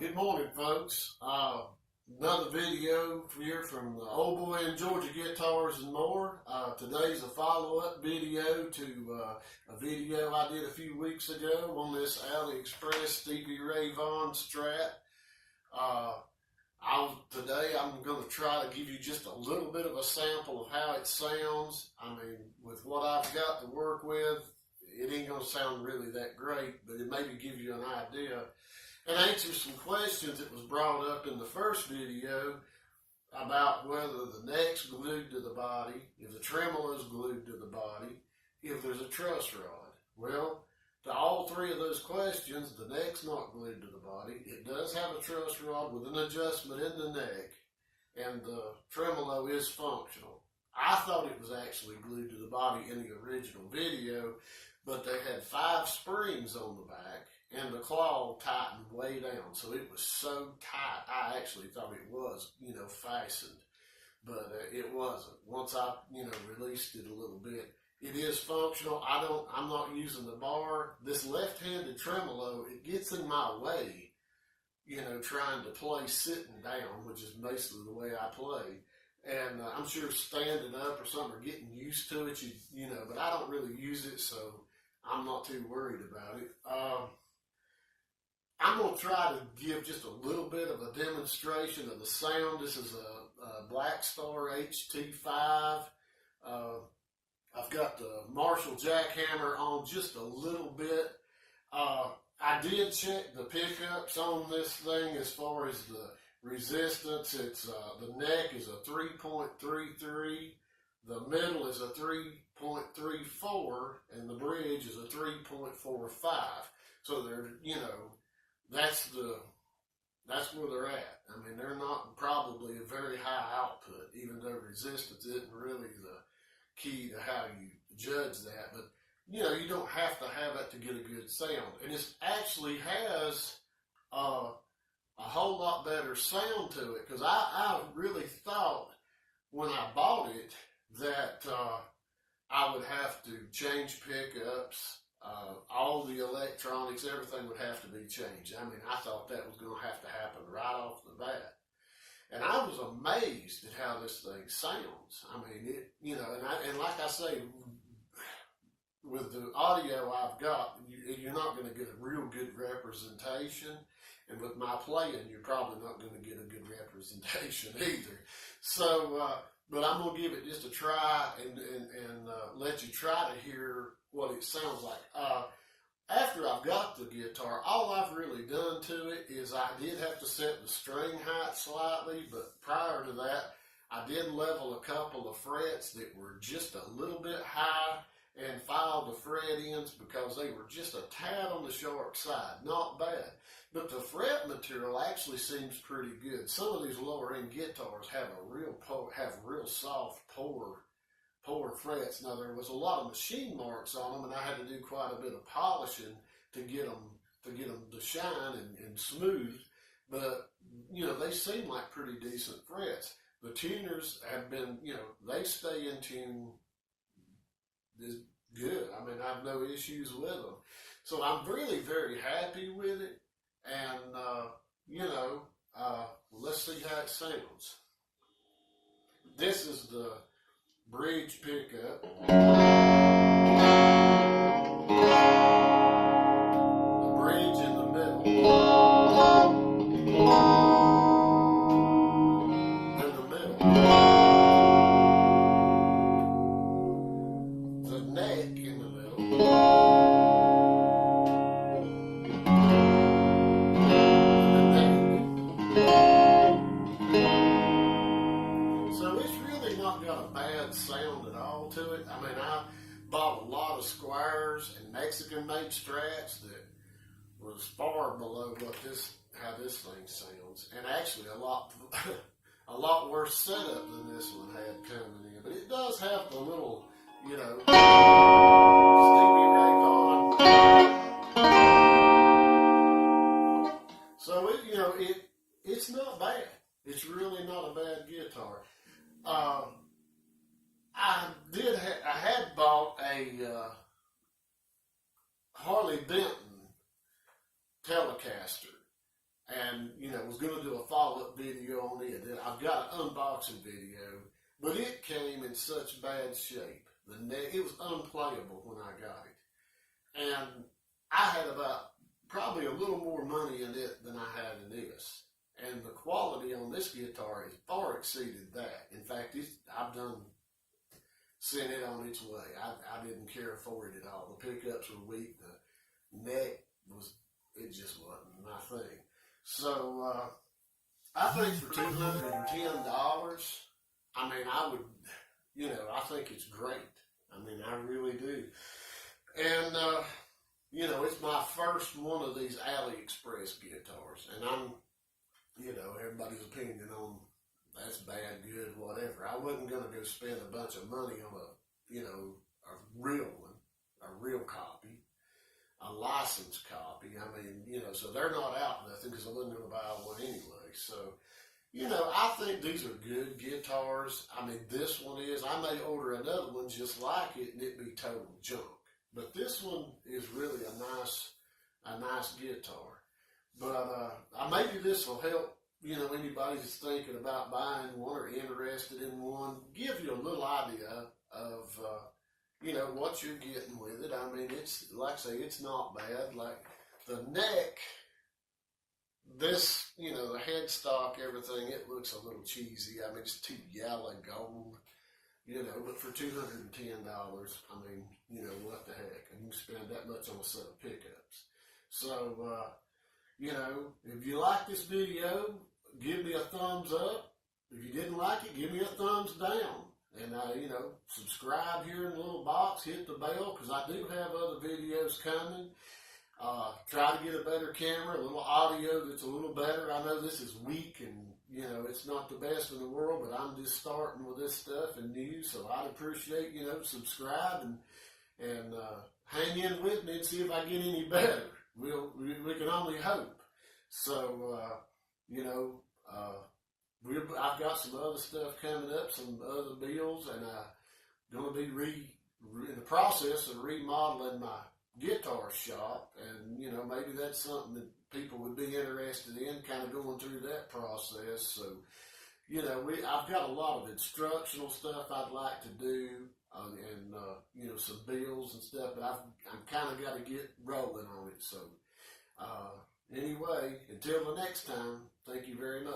Good morning, folks. Another video here from the Old Boy in Georgia Guitars and More. Today's a follow-up video to a video I did a few weeks ago on this AliExpress Stevie Ray Vaughan Strat. Today I'm going to try to give you just a little bit of a sample of how it sounds. I mean, with what I've got to work with, it ain't going to sound really that great, but it maybe give you an idea. And answer some questions that was brought up in the first video about whether the neck's glued to the body, if the tremolo's glued to the body, if there's a truss rod. Well, to all three of those questions, the neck's not glued to the body. It does have a truss rod with an adjustment in the neck, and the tremolo is functional. I thought it was actually glued to the body in the original video, but they had 5 springs on the back, and the claw tightened way down, so it was so tight, I actually thought it was, fastened, but it wasn't. Once I, released it a little bit, it is functional. I'm not using the bar. This left-handed tremolo, it gets in my way, trying to play sitting down, which is basically the way I play. And I'm sure standing up or something or getting used to it, but I don't really use it, so I'm not too worried about it. I'm going to try to give just a little bit of a demonstration of the sound. This is a Black Star HT5. I've got the Marshall jackhammer on just a little bit. I did check the pickups on this thing as far as the resistance. It's the neck is a 3.33, the middle is a 3.34, and the bridge is a 3.45. So they're, that's where they're at. I mean, they're not probably a very high output, even though resistance isn't really the key to how you judge that. But, you don't have to have it to get a good sound. And it actually has a whole lot better sound to it, because I really thought when I bought it that I would have to change pickups. All the electronics, everything would have to be changed. I mean, I thought that was going to have to happen right off the bat. And I was amazed at how this thing sounds. I mean, and like I say, with the audio I've got, you're not going to get a real good representation. And with my playing, you're probably not going to get a good representation either. So, but I'm going to give it just a try and let you try to hear what it sounds like. After I've got the guitar, all I've really done to it is I did have to set the string height slightly, but prior to that, I did level a couple of frets that were just a little bit high and filed the fret ends because they were just a tad on the sharp side. Not bad. But the fret material actually seems pretty good. Some of these lower end guitars have real soft, poor frets. Now, there was a lot of machine marks on them, and I had to do quite a bit of polishing to get them to shine and smooth. But they seem like pretty decent frets. The tuners have been, they stay in tune good. I mean, I have no issues with them. So I'm really very happy with it. And, let's see how it sounds. This is the bridge pickup. The bridge in the middle. In the middle. The neck in the middle. Sound at all to it. I mean, I bought a lot of squares and Mexican-made strats that was far below how this thing sounds, and actually a lot worse setup than this one had coming in. But it does have the little, Stevie Ray Vaughan. So it's not bad. It's really not a bad guitar. I had bought a Harley Benton Telecaster, and, you know, was going to do a follow-up video on it. I've got an unboxing video, but it came in such bad shape. It was unplayable when I got it. And I had about probably a little more money in it than I had in this. And the quality on this guitar has far exceeded that. In fact, I've sent it on its way. I didn't care for it at all. The pickups were weak. The neck it just wasn't my thing. So I think for $210, I mean, I would, you know, I think it's great. I mean, I really do. And, you know, it's my first one of these AliExpress guitars. And I'm, you know, everybody's opinion on that's bad, good, whatever. I wasn't going to go spend a bunch of money on a real one, a real copy, a licensed copy. I mean, you know, so they're not out nothing because I wasn't going to buy one anyway. So, you know, I think these are good guitars. I mean, this one is. I may order another one just like it and it'd be total junk. But this one is really a nice guitar. But maybe this will help, you know, anybody that's thinking about buying one or interested in one, give you a little idea of, you know, what you're getting with it. I mean, it's, like I say, it's not bad. Like the neck, this, you know, the headstock, everything, it looks a little cheesy. I mean, it's too yellow gold, you know, but for $210, I mean, you know, what the heck? And you can spend that much on a set of pickups. So, you know, if you like this video, give me a thumbs up. If you didn't like it, give me a thumbs down. And, you know, subscribe here in the little box, hit the bell, because I do have other videos coming. Try to get a better camera, a little audio that's a little better. I know this is weak and, you know, it's not the best in the world, but I'm just starting with this stuff and new, so I'd appreciate, you know, subscribe and hang in with me and see if I get any better. We can only hope. So, you know, I've got some other stuff coming up, some other bills, and I'm going to be in the process of remodeling my guitar shop, and, you know, maybe that's something that people would be interested in, kind of going through that process. So, you know, I've got a lot of instructional stuff I'd like to do, and you know, some bills and stuff, but I'm kind of got to get rolling on it. So, anyway, until the next time, thank you very much.